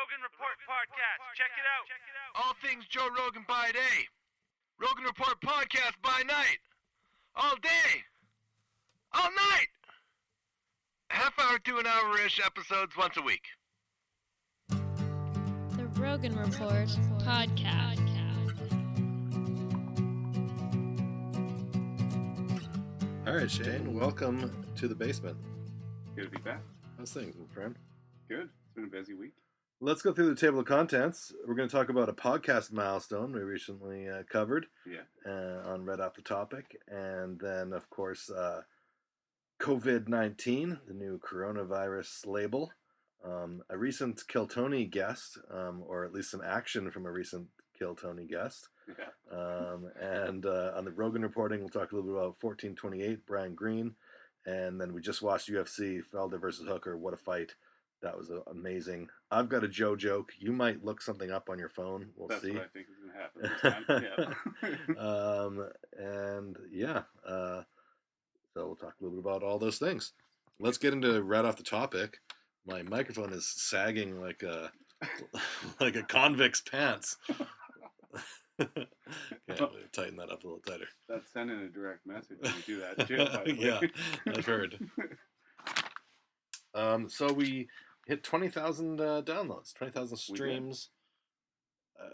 Rogan Report podcast. Check it out. All things Joe Rogan by day. Rogan Report podcast by night. All day. All night. Half hour to an hour-ish episodes once a week. The Rogan Report podcast. All right, Shane, welcome to the basement. Good to be back. How's things, my friend? Good. It's been a busy week. Let's go through the table of contents. We're going to talk about a podcast milestone we recently covered on Right Off the Topic. And then, of course, COVID-19, the new coronavirus label. A recent Kill Tony guest, or at least some action from a recent Kill Tony guest. And on the Rogan reporting, we'll talk a little bit about 1428, Brian Greene. And then we just watched UFC, Felder versus Hooker. What a fight. That was amazing. I've got a Joe joke. You might look something up on your phone. We'll see. That's what I think is going to happen this time. So we'll talk a little bit about all those things. Let's get into right off the topic. My microphone is sagging like a convict's pants. Tighten that up a little tighter. That's sending a direct message when you do that too, by the way. Yeah, I've heard. So we hit 20,000 downloads, 20,000 streams,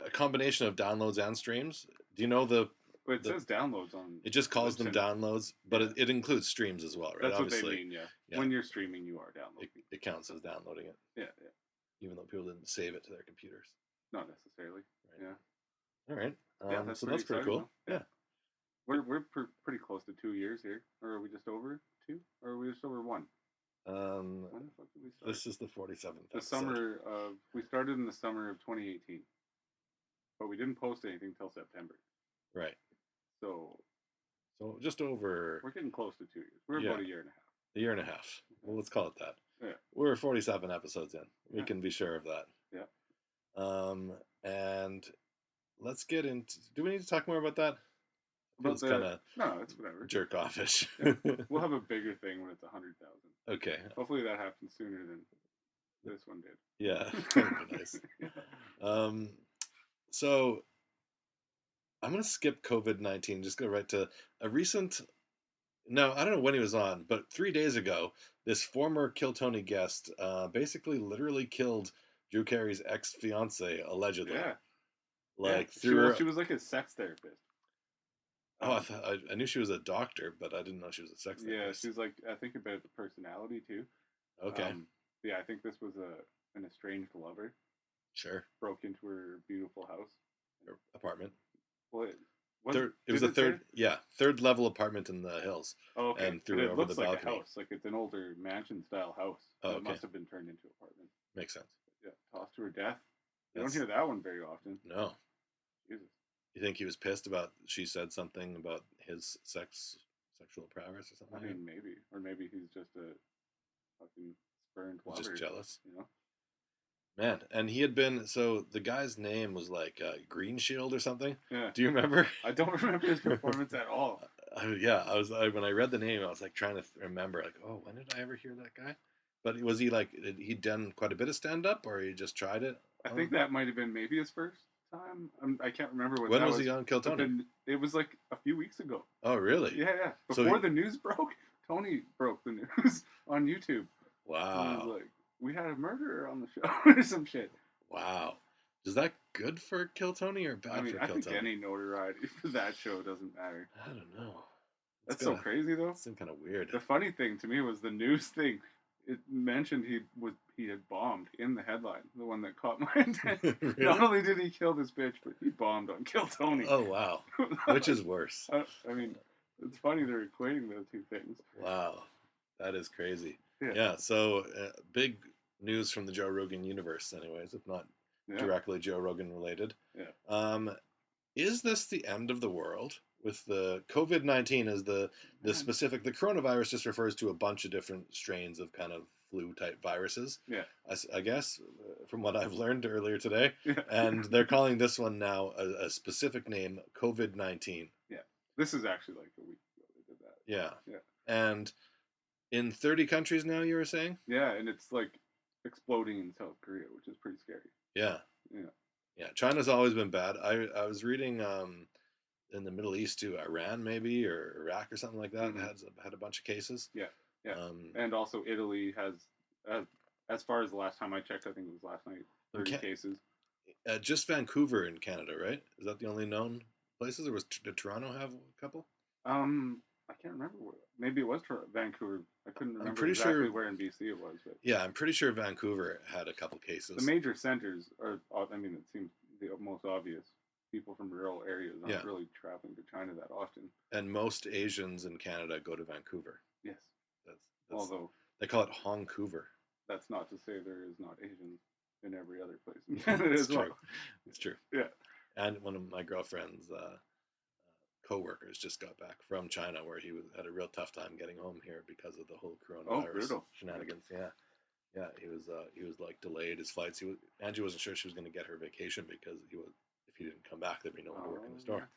a combination of downloads and streams. Do you know But it says downloads on. It just calls them downloads, but it includes streams as well, right? That's Obviously, what they mean, yeah. When you're streaming, you are downloading. It counts as downloading it. Yeah. Even though people didn't save it to their computers. Not necessarily. Right. Yeah. All right. That's so that's pretty cool. Yeah. We're pretty close to 2 years here. Or are we just over 2? Or are we just over 1? When the fuck did we start? This is the 47th episode. We started in the summer of 2018. But we didn't post anything till September. Right. So just over. We're getting close to 2 years. We're about a year and a half. A year and a half. Well, let's call it that. Yeah. We're 47 episodes in. We can be sure of that. Yeah. And let's get into. Do we need to talk more about that? No, it's whatever. Jerk offish. Yeah. We'll have a bigger thing when it's 100,000. Okay. Hopefully that happens sooner than this one did. Yeah, that would be nice. So I'm gonna skip COVID-19. Just go right to a recent. No, I don't know when he was on, but 3 days ago, this former Kill Tony guest basically literally killed Drew Carey's ex-fiance, allegedly. Yeah. She was like a sex therapist. Oh, I knew she was a doctor, but I didn't know she was a sex therapist. Yeah, she's like, I think a bit of the personality too. Okay. I think this was an estranged lover. Sure. Broke into her beautiful house. Her apartment. Well, it was a third level apartment in the hills. Oh, okay. And threw her over the balcony. It looks like a house, like it's an older mansion-style house. Oh, okay. It must have been turned into an apartment. Makes sense. Yeah, tossed to her death. You don't hear that one very often. No. Jesus. You think he was pissed about she said something about his sexual prowess or something? I mean, maybe. Or maybe he's just a fucking spurned lover. Just jealous. You know? Man, and he had been, so the guy's name was like Green Shield or something. Yeah. Do you remember? I don't remember his performance at all. When I read the name, I was like trying to remember, like, oh, when did I ever hear that guy? But was he like, he'd done quite a bit of stand-up, or he just tried it? I think that might have been maybe his first time. I can't remember when was he on Kill Tony? It was like a few weeks ago. Oh, really? Yeah. Before the news broke, Tony broke the news on YouTube. Wow. And he was like, we had a murderer on the show or some shit. Wow. Is that good for Kill Tony or bad for Kill Tony? I think any notoriety for that show doesn't matter. I don't know. That's so crazy, though. It seemed kind of weird. The funny thing to me was the news thing. It mentioned he had bombed in the headline, the one that caught my attention. Really? Not only did he kill this bitch, but he bombed on Kill Tony. Oh, wow. Which is worse? I mean, it's funny they're equating those two things. Wow. That is crazy. Yeah. So big news from the Joe Rogan universe, anyways, if not directly Joe Rogan related. Yeah. Is this the end of the world? With the COVID-19 as the specific, the coronavirus just refers to a bunch of different strains of kind of flu-type viruses. Yeah. I guess, from what I've learned earlier today. Yeah. And they're calling this one now a specific name, COVID-19. Yeah. This is actually like a week ago they did that. Yeah. Yeah. And in 30 countries now, you were saying? Yeah, and it's like exploding in South Korea, which is pretty scary. Yeah. Yeah. Yeah. China's always been bad. I was reading in the Middle East too, Iran maybe or Iraq or something like that had a bunch of cases. Yeah. Yeah. And also Italy has, as far as the last time I checked, I think it was last night, 30 cases. Just Vancouver in Canada, right? Is that the only known places, or did Toronto have a couple? I can't remember. Maybe it was Vancouver. I couldn't remember exactly where in BC it was. But yeah, I'm pretty sure Vancouver had a couple cases. The major centers are, I mean, it seems the most obvious. People from rural areas aren't really traveling to China that often. And most Asians in Canada go to Vancouver. Yes. That's although they call it Hongcouver. That's not to say there is not Asians in every other place in Canada as well. It's true. Yeah. And one of my girlfriend's co-workers just got back from China, where he had a real tough time getting home here because of the whole coronavirus shenanigans. Yeah. He was like delayed his flights. Angie wasn't sure she was going to get her vacation because if he didn't come back, there'd be no one to work in the store.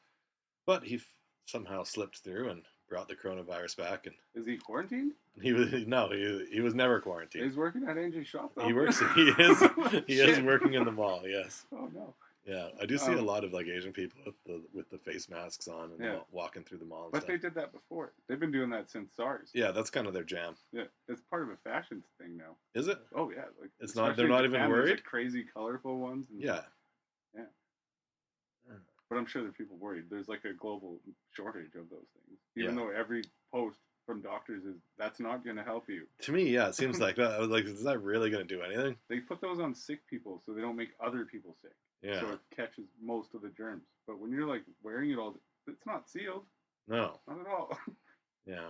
But he somehow slipped through and brought the coronavirus back. And is he quarantined? He was never quarantined. He's working at Angie's shop though. He is working in the mall. Yes. Oh no. Yeah, I do see a lot of like Asian people with the face masks on and walking through the mall. But they did that before. They've been doing that since SARS. Yeah, that's kind of their jam. Yeah, it's part of a fashion thing now. Is it? Oh yeah, like it's not. They're not even worried. Like crazy, colorful ones. And yeah. But I'm sure there are people worried. There's like a global shortage of those things. Even though every post from doctors is that's not going to help you. To me, yeah, it seems like that. I was like, is that really going to do anything? They put those on sick people so they don't make other people sick. Yeah. So it catches most of the germs. But when you're like wearing it all, it's not sealed. No. Not at all. Yeah.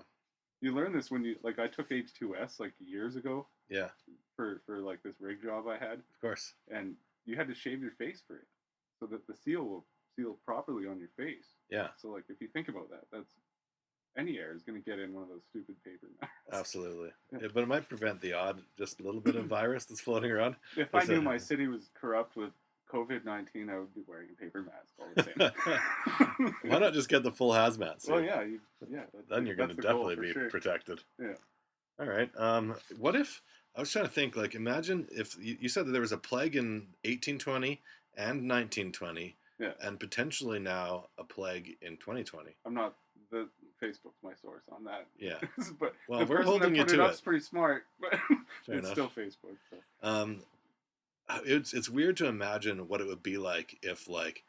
You learn this when you like I took H2S like years ago. Yeah. For like this rig job I had. Of course. And you had to shave your face for it, so that the seal will seal properly on your face. Yeah. So like if you think about that, that's any air is going to get in one of those stupid paper masks. Absolutely. Yeah, but it might prevent the odd, just a little bit of virus that's floating around. If I knew my city was corrupt with COVID-19, I would be wearing a paper mask all the same. Why not just get the full hazmat suit? Well, yeah. Then you're going to definitely be protected. Yeah. All right. What if, I was trying to think, like, imagine if, you said that there was a plague in 1820 and 1920, and potentially now a plague in 2020. I'm not, Facebook's my source on that. Yeah. But well, we're holding you to it. It's pretty smart, but Fair it's enough. Still Facebook. So. It's weird to imagine what it would be like if like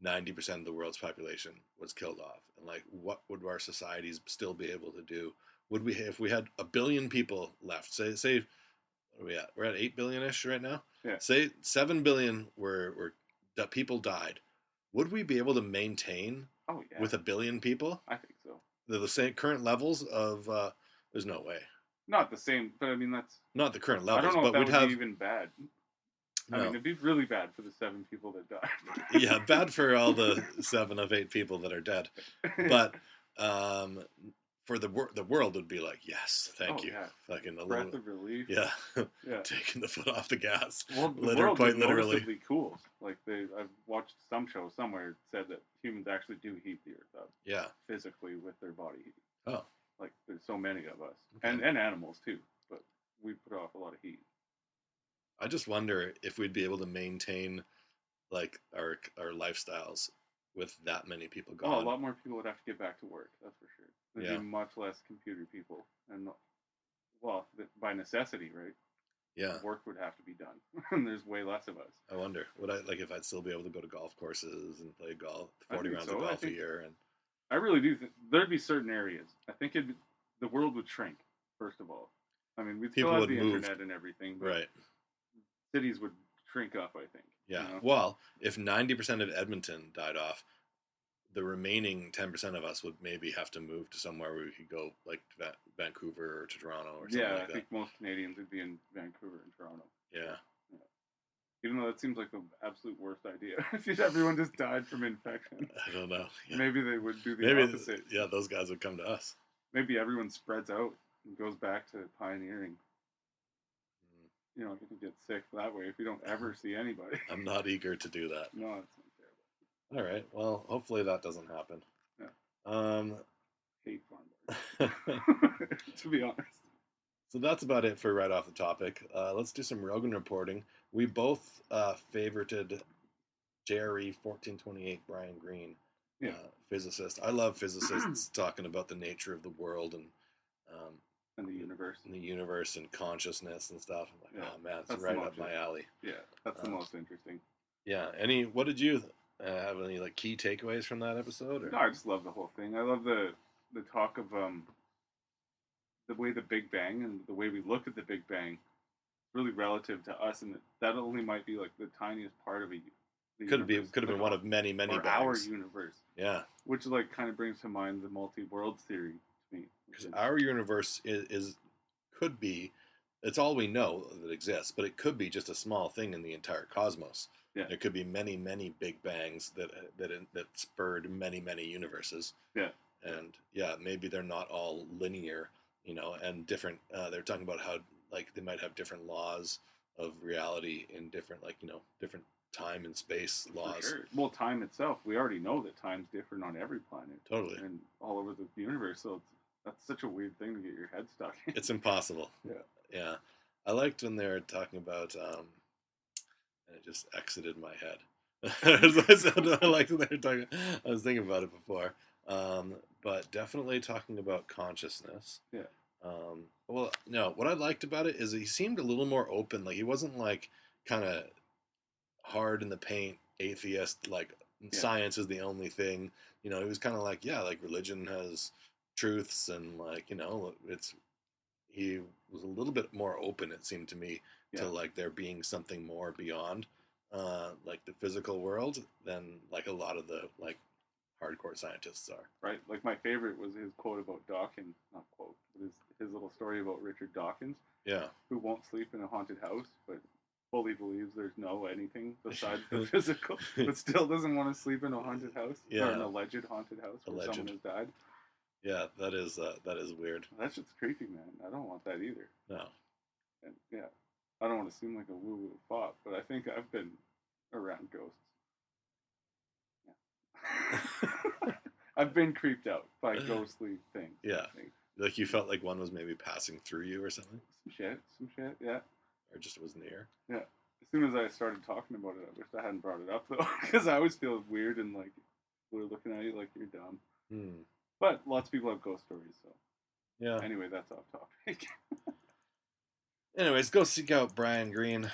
90% of the world's population was killed off, and like what would our societies still be able to do? Would we, if we had 1 billion people left? Say what are we at? We're at 8 billion-ish right now. Yeah. Say 7 billion were that people died. Would we be able to maintain with 1 billion people? I think so. The same current levels of there's no way. Not the same, but I mean that's not the current levels. I don't know but if that we'd would be even bad. No. I mean, it'd be really bad for the 7 people that died. Yeah, bad for all the 7 of 8 people that are dead. But for the world would be like, yes, thank you. Yeah. Fucking a breath little of relief. Yeah. Yeah. Taking the foot off the gas. Well, the world is noticeably cool. Like I've watched some show somewhere said that humans actually do heat the earth up. Yeah. Physically with their body heat. Oh. Like there's so many of us. Okay. And animals too. But we put off a lot of heat. I just wonder if we'd be able to maintain like our lifestyles with that many people gone. Oh, a lot more people would have to get back to work. That's for sure. There'd be much less computer people, and well, by necessity, right? Yeah. Work would have to be done, and there's way less of us. I wonder, would I if I'd still be able to go to golf courses and play golf, 40 rounds of golf a year, and I really do. There'd be certain areas. I think the world would shrink. First of all, I mean, we'd still have the internet and everything, but right? Cities would shrink up, I think. Yeah. You know? Well, if 90% of Edmonton died off, the remaining 10% of us would maybe have to move to somewhere where we could go, like Vancouver or to Toronto or something like that. Yeah, I think most Canadians would be in Vancouver and Toronto. Yeah. Even though that seems like the absolute worst idea. If everyone just died from infection. I don't know. Yeah. Maybe they would do the opposite. Yeah, those guys would come to us. Maybe everyone spreads out and goes back to pioneering. You know, you can get sick that way if you don't ever see anybody. I'm not eager to do that. No, it's not terrible. All right. Well, hopefully that doesn't happen. Yeah. Hate farm bars. To be honest. So that's about it for right off the topic. Let's do some Rogan reporting. We both favorited JRE 1428 Brian Greene, physicist. I love physicists talking about the nature of the world and the universe, and consciousness and stuff. I'm like, oh man, it's that's right up my alley. Yeah, that's the most interesting. Yeah. What did you have any like key takeaways from that episode? Or? No, I just love the whole thing. I love the talk of the way the Big Bang and the way we look at the Big Bang, really relative to us, and that only might be like the tiniest part of could have been one of many bangs. Our universe. Yeah. Which like kind of brings to mind the multi-worlds theory to me. Because our universe could be, it's all we know that exists, but it could be just a small thing in the entire cosmos. Yeah. There could be many Big Bangs that spurred many universes. Yeah. And maybe they're not all linear, and different. They're talking about how like they might have different laws of reality in different different time and space laws. For sure. Well, time itself, we already know that time's different on every planet. Totally. And all over the universe, so that's such a weird thing to get your head stuck in. It's impossible. Yeah. I liked when they were talking about, and it just exited my head. I liked when they were talking, I was thinking about it before. But definitely talking about consciousness. Yeah. Well, no, what I liked about it is he seemed a little more open. Like he wasn't like kind of hard in the paint atheist, like science is the only thing. He was kind of like, like religion has truths and like, he was a little bit more open, it seemed to me, to like there being something more beyond like the physical world than like a lot of the like hardcore scientists are. Right. Like my favorite was his quote about Dawkins, not quote, but his little story about Richard Dawkins. Yeah. Who won't sleep in a haunted house, but fully believes there's no anything besides the physical, but still doesn't want to sleep in a haunted house or an alleged haunted house where someone has died. Yeah, that is weird. That shit's creepy, man. I don't want that either. No. And I don't want to seem like a woo-woo fop, but I think I've been around ghosts. Yeah. I've been creeped out by ghostly things. Yeah. Like you felt like one was maybe passing through you or something? Some shit, yeah. Or just was near? Yeah. As soon as I started talking about it, I wish I hadn't brought it up, though, because I always feel weird and like we're looking at you like you're dumb. But lots of people have ghost stories, so. Yeah. Anyway, that's off topic. Anyways, go seek out Brian Greene.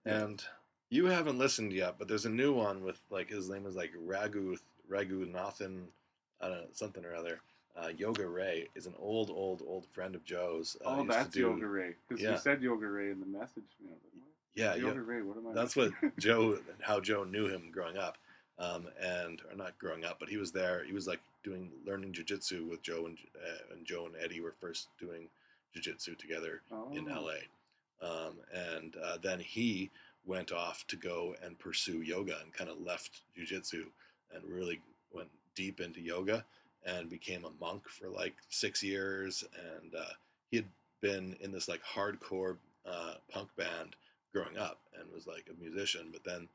And you haven't listened yet, but there's a new one with like his name is like Raghunathan, I don't know, something or other. Yoga Ray is an old friend of Joe's. That's Yoga Ray. Because you said Yoga Ray in the message. Yoga Ray, what am I? That's what how Joe knew him growing up. Or not growing up, but he was there. He was like learning jiu-jitsu with Joe, and Joe and Eddie were first doing jiu-jitsu together in LA. Then he went off to go and pursue yoga and kind of left jiu-jitsu and really went deep into yoga and became a monk for like 6 years. And he had been in this like hardcore punk band growing up and was like a musician, but then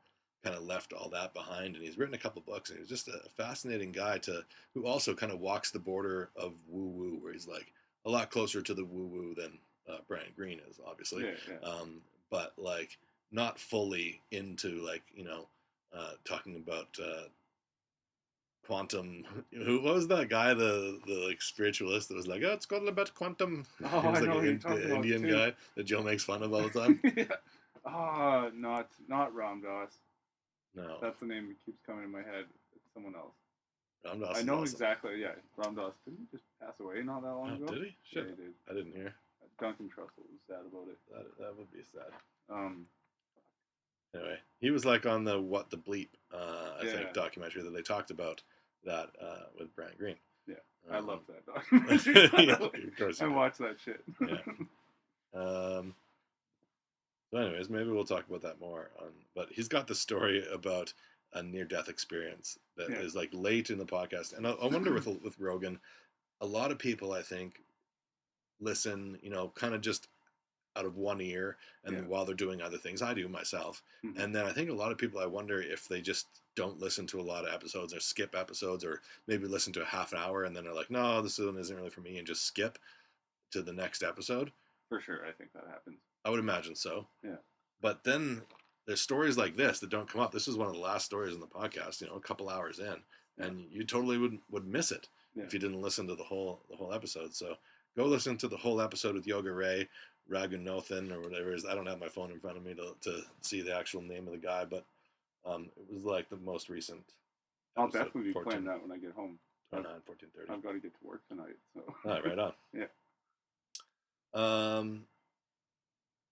kind of left all that behind, and he's written a couple books, and he's just a fascinating guy who also kind of walks the border of woo-woo, where he's like a lot closer to the woo-woo than Brian Greene is, obviously. But like not fully into like, talking about quantum. What was that guy, the like spiritualist that was like, it's got about quantum? Oh, he was I know like an Indian guy that Joe makes fun of all the time. Not Ram Dass. No. That's the name that keeps coming in my head. It's someone else. Ram Dass. I know exactly. Yeah, Ram Dass. Didn't he just pass away not that long ago? Did he? Shit. Yeah, he did. I didn't hear. Duncan Trussell was sad about it. That would be sad. Anyway, he was like on the What the Bleep, I think, documentary that they talked about that with Brian Greene. Yeah, I love that documentary. Of course I watch that shit. Yeah. So anyways, maybe we'll talk about that more. But he's got the story about a near-death experience that is like late in the podcast. And I wonder with Rogan, a lot of people, I think, listen, kind of just out of one ear and while they're doing other things. I do myself. Mm-hmm. And then I think a lot of people, I wonder if they just don't listen to a lot of episodes or skip episodes, or maybe listen to a half an hour and then they're like, no, this one isn't really for me, and just skip to the next episode. For sure, I think that happens. I would imagine so. Yeah. But then there's stories like this that don't come up. This is one of the last stories in the podcast, a couple hours in, and you totally would miss it if you didn't listen to the whole episode. So go listen to the whole episode with Yoga Ray Raghunathan or whatever it is. I don't have my phone in front of me to see the actual name of the guy, but it was like the most recent. I'll definitely be playing that when I get home. 29, 14:30. I've got to get to work tonight. So. All right on. Yeah.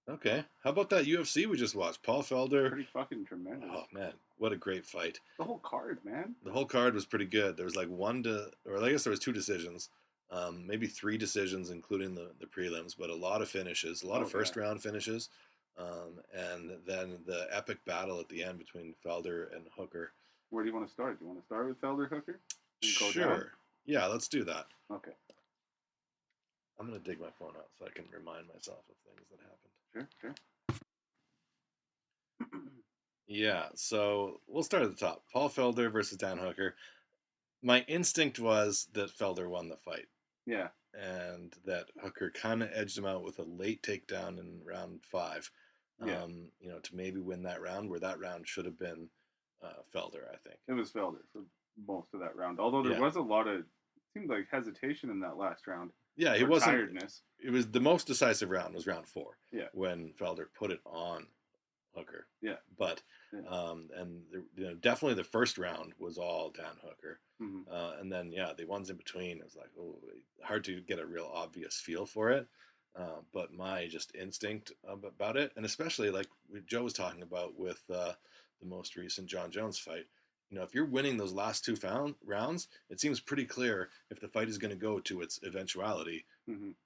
Okay. How about that UFC we just watched? Paul Felder. Pretty fucking tremendous. Oh man, what a great fight! The whole card, man. The whole card was pretty good. There was like I guess there was 2 decisions, maybe 3 decisions, including the prelims, but a lot of finishes, a lot of first round finishes, and then the epic battle at the end between Felder and Hooker. Where do you want to start? Do you want to start with Felder Hooker? Sure. Yeah, let's do that. Okay. I'm gonna dig my phone out so I can remind myself of things that happened. Sure. Yeah, so we'll start at the top. Paul Felder versus Dan Hooker. My instinct was that Felder won the fight. Yeah. And that Hooker kind of edged him out with a late takedown in round 5. To maybe win that round, where that round should have been Felder, I think. It was Felder for most of that round. Although there was a lot of, it seemed like hesitation in that last round. Yeah, he wasn't. Tiredness. It was the most decisive round. Was round 4. Yeah. When Felder put it on Hooker. Yeah. But definitely the first round was all Dan Hooker. Mm-hmm. And then the ones in between, it was like hard to get a real obvious feel for it. But my just instinct about it, and especially like Joe was talking about with the most recent John Jones fight. If you're winning those last 2 rounds, it seems pretty clear if the fight is going to go to its eventuality,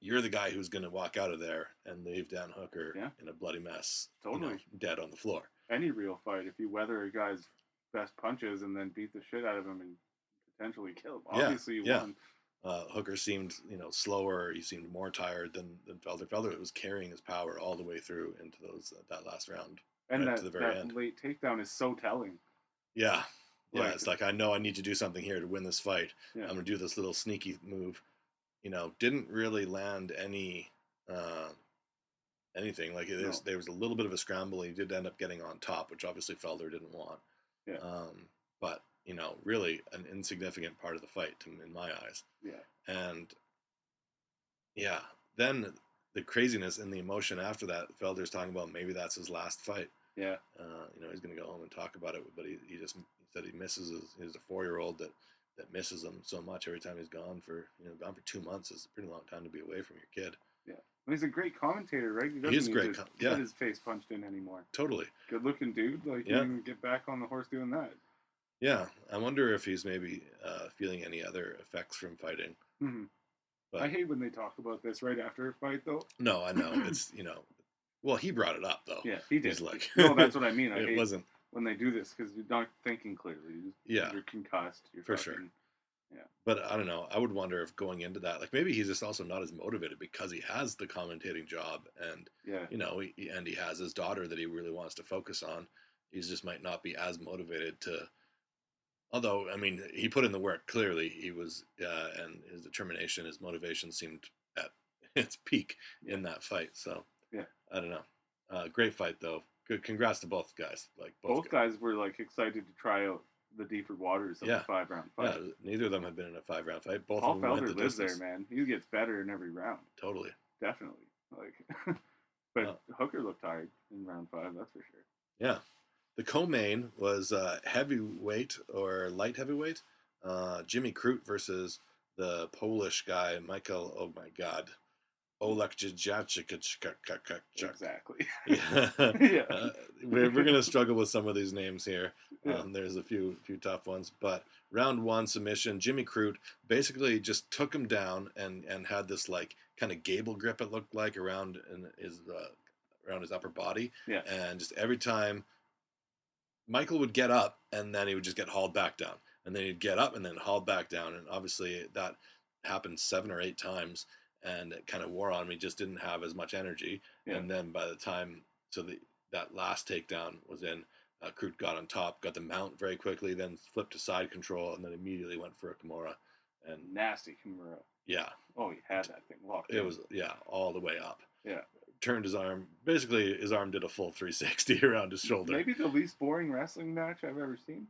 you're the guy who's going to walk out of there and leave Dan Hooker in a bloody mess, dead on the floor. Any real fight, if you weather a guy's best punches and then beat the shit out of him and potentially kill him, obviously you won. Hooker seemed, slower. He seemed more tired than Felder. Felder was carrying his power all the way through into that last round, and right to the very end. Late takedown is so telling. Yeah. Yeah, it's like, I know I need to do something here to win this fight. Yeah. I'm going to do this little sneaky move. Didn't really land anything. Like, there was a little bit of a scramble. He did end up getting on top, which obviously Felder didn't want. Yeah. But, really an insignificant part of the fight in my eyes. Yeah. And, then the craziness and the emotion after that, Felder's talking about maybe that's his last fight. Yeah. He's going to go home and talk about it, but he said he misses he's a 4-year-old that misses him so much every time he's gone for 2 months. Is a pretty long time to be away from your kid. Yeah. Well, he's a great commentator, right? He is great. Get his face punched in anymore. Totally. Good looking dude. Like, you can get back on the horse doing that. Yeah. I wonder if he's maybe feeling any other effects from fighting. Mm-hmm. But I hate when they talk about this right after a fight, though. No, I know. It's, well, he brought it up, though. Yeah, he did. He's like, no, that's what I mean. It wasn't when they do this, because you're not thinking clearly. You're concussed. You're for sure. Yeah. But I don't know. I would wonder if going into that, like, maybe he's just also not as motivated because he has the commentating job and, and he has his daughter that he really wants to focus on. He just might not be as motivated to, although, I mean, he put in the work, clearly. He was, and his determination, his motivation seemed at its peak in that fight. So, I don't know. Great fight, though. Good. Congrats to both guys. Like both guys were like excited to try out the deeper waters of a 5-round fight. Yeah, neither of them have been in a 5-round fight. Both Paul of them went Felder the lives distance. there, man. He gets better in every round. Totally. Definitely. Like, but Hooker looked tired in round 5. That's for sure. Yeah. The co-main was heavyweight or light heavyweight. Jimmy Crute versus the Polish guy, Michael, oh my God, Olekjajczyk. Exactly. Yeah. We're going to struggle with some of these names here. There's a few tough ones. But round 1 submission, Jimmy Crute basically just took him down and had this like kind of gable grip, it looked like, around his upper body. Yeah. And just every time Michael would get up and then he would just get hauled back down. And then he'd get up and then hauled back down. And obviously that happened 7 or 8 times. And it kind of wore on me, just didn't have as much energy. Yeah. And then by the time, that last takedown was in, Crute got on top, got the mount very quickly, then flipped to side control, and then immediately went for a Kimura. And nasty Kimura. Yeah. Oh, he had that thing locked. It was, yeah, all the way up. Yeah. Turned his arm. Basically, his arm did a full 360 around his shoulder. Maybe the least boring wrestling match I've ever seen.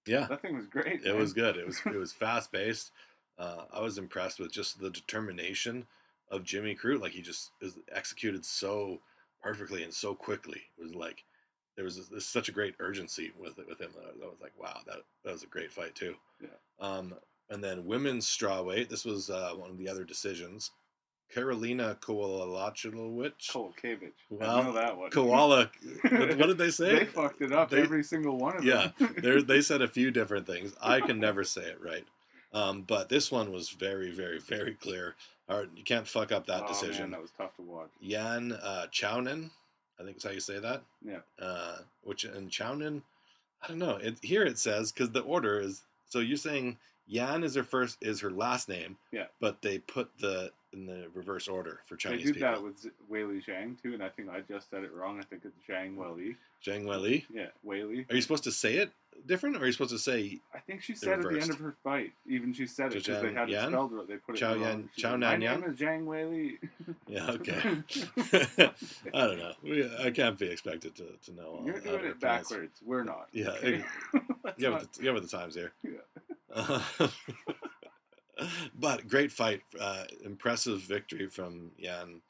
Yeah. That thing was great. It was good. It was fast paced. I was impressed with just the determination of Jimmy Crute. Like, he just is executed so perfectly and so quickly. It was like there was such a great urgency with him. I was like, wow, that was a great fight too. Yeah. And then women's strawweight. This was one of the other decisions. Karolina Kowalkiewicz. I know that one. Koala. What did they say? They fucked it up, every single one of them. Yeah, they said a few different things. I can never say it right. But this one was very, very, very clear. You can't fuck up that decision. Man, that was tough to watch. Yan Chownen, I think is how you say that. Yeah. And Chownen, I don't know. Here it says, because the order is, so you're saying Yan is her last name. Yeah. But they put in the reverse order for Chinese people. They did that with Weili Zhang too, and I think I just said it wrong. I think it's Zhang Weili. Zhang Weili? Yeah, Weili. Are you supposed to say it different, or are you supposed to say? I think she said at the end of her fight. Even she said it because they had it spelled right. They put it wrong. My name is Zhang Weili. Yeah, okay. I don't know. I can't be expected to know. You're doing it backwards. We're not. Yeah. Okay? Yeah, with the times here. Yeah. But great fight. Impressive victory from Yan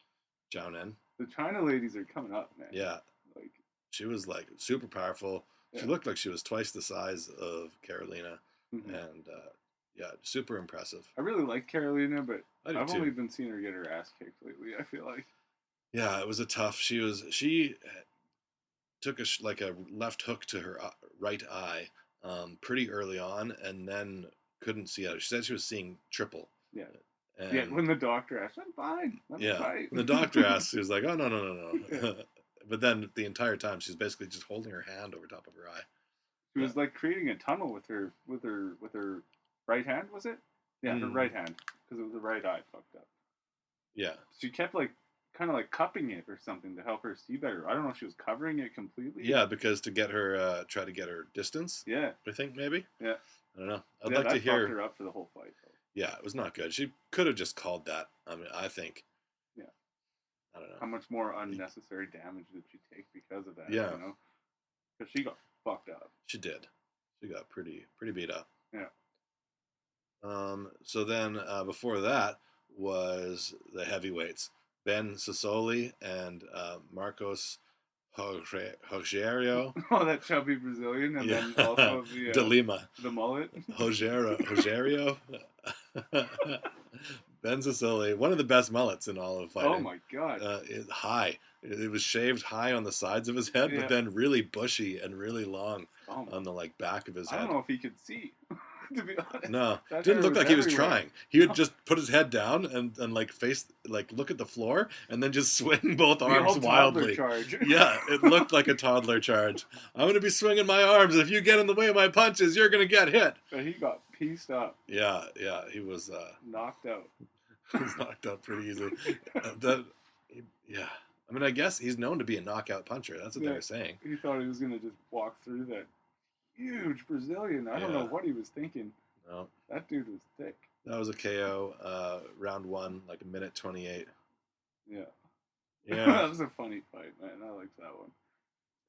Chownen. The China ladies are coming up, man. Yeah. Like, she was like super powerful. Yeah. She looked like she was twice the size of Karolina. Mm-hmm. And yeah, super impressive. I really like Karolina, but I've only been seeing her get her ass kicked lately, I feel like. Yeah, it was a tough. She took a left hook to her right eye pretty early on, and then couldn't see out. She said she was seeing triple. Yeah. And when the doctor asked, I'm fine. The doctor asked, he was like, oh, no. Yeah. But then the entire time, she's basically just holding her hand over top of her eye. She was like creating a tunnel with her right hand, was it? Yeah, her right hand, because it was the right eye fucked up. Yeah. She kept kind of cupping it or something to help her see better. I don't know if she was covering it completely. Yeah, because to get her, try to get her distance. Yeah. I think maybe. Yeah. I don't know. I'd like to hear. Fucked her up for the whole fight, though. Yeah, it was not good. She could have just called that. I mean, I think. Yeah. I don't know. How much more unnecessary damage did she take because of that? Yeah. You know? Because she got fucked up. She did. She got pretty beat up. Yeah. So then before that was the heavyweights. Ben Sassoli and Marcos Rogério. Oh, that chubby Brazilian, and then also the De Lima. The mullet. Rogério. Ben Sassoli, one of the best mullets in all of fighting. Oh my god! High. It was shaved high on the sides of his head, but then really bushy and really long on the back of his head. I don't know if he could see. To be honest, no, it didn't look like he was trying. He would just put his head down and face look at the floor and then just swing both arms wildly. Charge. Yeah, it looked like a toddler charge. I'm going to be swinging my arms. If you get in the way of my punches, you're going to get hit. But he got pieced up. Yeah, he was knocked out. He was knocked out pretty easily. Yeah. I mean, I guess he's known to be a knockout puncher. That's what they were saying. He thought he was going to just walk through that huge Brazilian. I don't know what he was thinking. No. That dude was thick. That was a KO, round 1, like 1:28. Yeah. Yeah. That was a funny fight, man. I liked that one.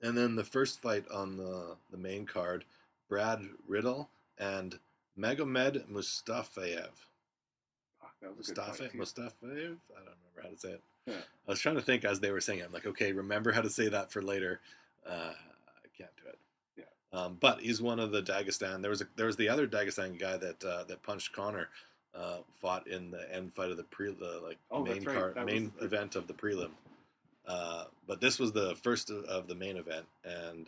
And then the first fight on the main card, Brad Riddle and Magomed Mustafayev. That was a good fight, Mustafayev? I don't remember how to say it. Yeah. I was trying to think as they were saying it. I'm like, okay, remember how to say that for later. I can't do it. Yeah. But he's one of the Dagestan. There was the other Dagestan guy that punched Connor. Fought in the end fight of the main event of the prelim. But this was the first of the main event, and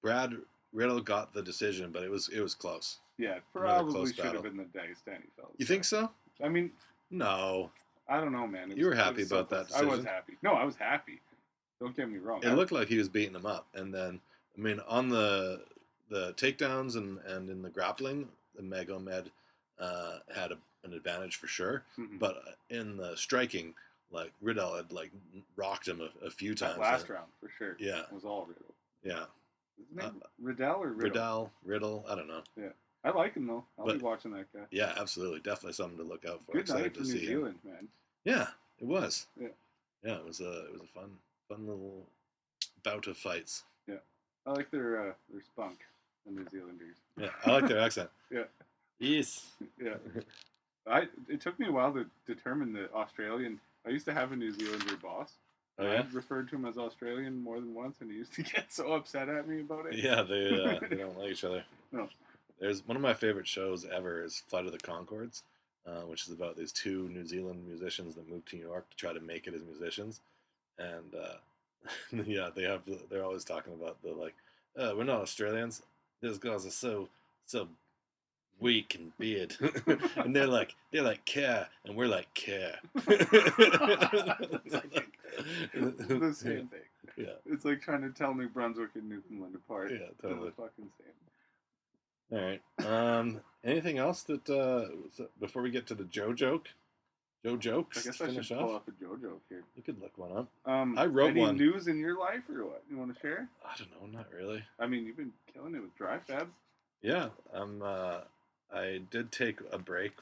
Brad Riddle got the decision, but it was close. Yeah, probably should have been the Dagestani fellas. You think so? I mean, no. I don't know, man. You were happy about that decision? I was happy. No, I was happy. Don't get me wrong. It looked like he was beating him up, and then I mean on the takedowns and in the grappling, the Magomed had an advantage for sure. Mm-hmm. But in the striking, Riddle had rocked him a few times. That last round for sure. Yeah, it was all Riddle. Yeah. His name Riddle or Riddle? Riddle, I don't know. Yeah, I like him though. I'll be But- watching that guy. Yeah, absolutely, definitely something to look out for. Good Excited night for to New see him. Zealand, man. Yeah, it was. Yeah. Yeah, it was a fun little bout of fights. I like their spunk, the New Zealanders. Yeah, I like their accent. Yeah. Yes. Yeah. It took me a while to determine the Australian. I used to have a New Zealander boss. Oh and yeah. I referred to him as Australian more than once, and he used to get so upset at me about it. Yeah, they don't like each other. No. There's one of my favorite shows ever is Flight of the Conchords, which is about these two New Zealand musicians that moved to New York to try to make it as musicians, and yeah, they're always talking about we're not Australians. Those guys are so weak and beard, and they're like care, and we're like care. The same thing. Yeah. It's like trying to tell New Brunswick and Newfoundland apart. Yeah, totally. They're the fucking same. All right. Anything else that before we get to the Joe joke? Joe jokes. I guess to I finish should off? pull up a Joe joke here. You could look one up. I wrote any one. news in your life or what? You want to share? I don't know, not really. I mean, you've been killing it with dry fab. Yeah. I did take a break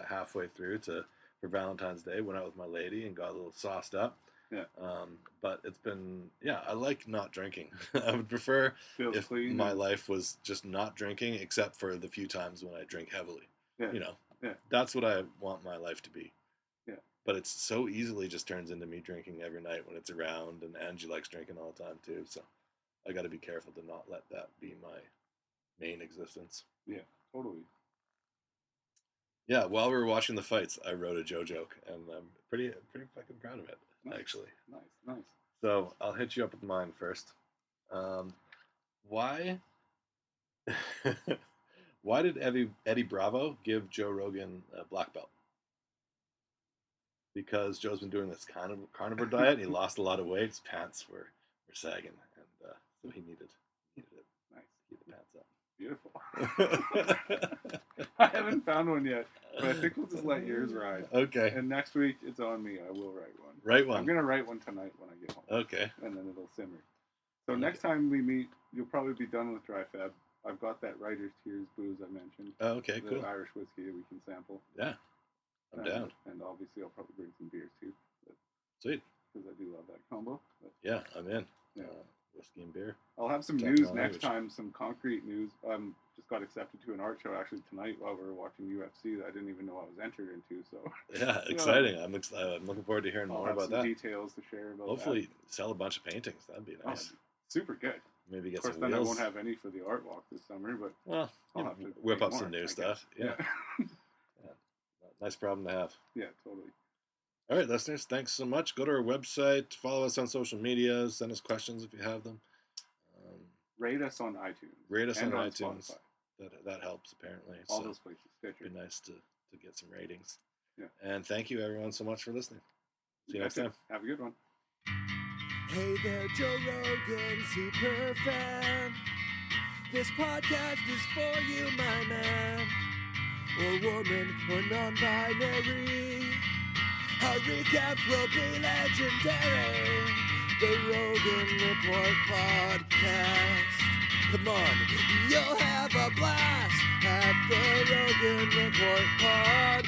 halfway through for Valentine's Day. Went out with my lady and got a little sauced up. Yeah. But it's been I like not drinking. I would prefer Feels if clean. my life was just not drinking, except for the few times when I drink heavily. Yeah. Yeah. That's what I want my life to be. Yeah. But it's so easily just turns into me drinking every night when it's around, and Angie likes drinking all the time too. So I got to be careful to not let that be my main existence. Yeah, totally. Yeah, while we were watching the fights, I wrote a Joe joke, and I'm pretty fucking proud of it, Nice. actually. Nice. So I'll hit you up with mine first. Why did Eddie Bravo give Joe Rogan a black belt? Because Joe's been doing this kind of carnivore diet. He lost a lot of weight. His pants were sagging, and so he needed it. Nice. Keep the pants up. Beautiful. I haven't found one yet, but I think we'll just let yours ride. Okay. And next week, it's on me. I will write one. Right I'm one. going to write one tonight when I get home. Okay. And then it'll simmer. So next time we meet, you'll probably be done with dry fab. I've got that Writer's Tears booze I mentioned. Oh, okay, the cool. Irish whiskey that we can sample. Yeah. I'm down. And obviously, I'll probably bring some beers too. Sweet. Because I do love that combo. But Yeah, I'm in. Yeah. Whiskey and beer. I'll have some Talking news all next language. time, some concrete news. Just got accepted to an art show actually tonight while we were watching UFC that I didn't even know I was entered into. So Yeah, exciting. I'm looking forward to hearing I'll more have about some that. details to share about Hopefully, sell a bunch of paintings. That'd be that. nice. Oh, super good. Maybe Of get course, some then wheels. I won't have any for the art walk this summer, but Well, I'll yeah, have to whip make up some more, new I stuff. guess. Yeah. Nice problem to have. Yeah, totally. All right, listeners, thanks so much. Go to our website, follow us on social media, send us questions if you have them. Rate us on iTunes. Rate us and on iTunes. Spotify. That helps, apparently. All So those places. Stitcher. it'd be nice to get some ratings. Yeah. And thank you, everyone, so much for listening. See you next That's it. time. Have a good one. Hey there, Joe Rogan, super fan. This podcast is for you, my man. Or woman, or non-binary. Our recaps will be legendary. The Rogan Report Podcast. Come on, you'll have a blast at the Rogan Report Podcast.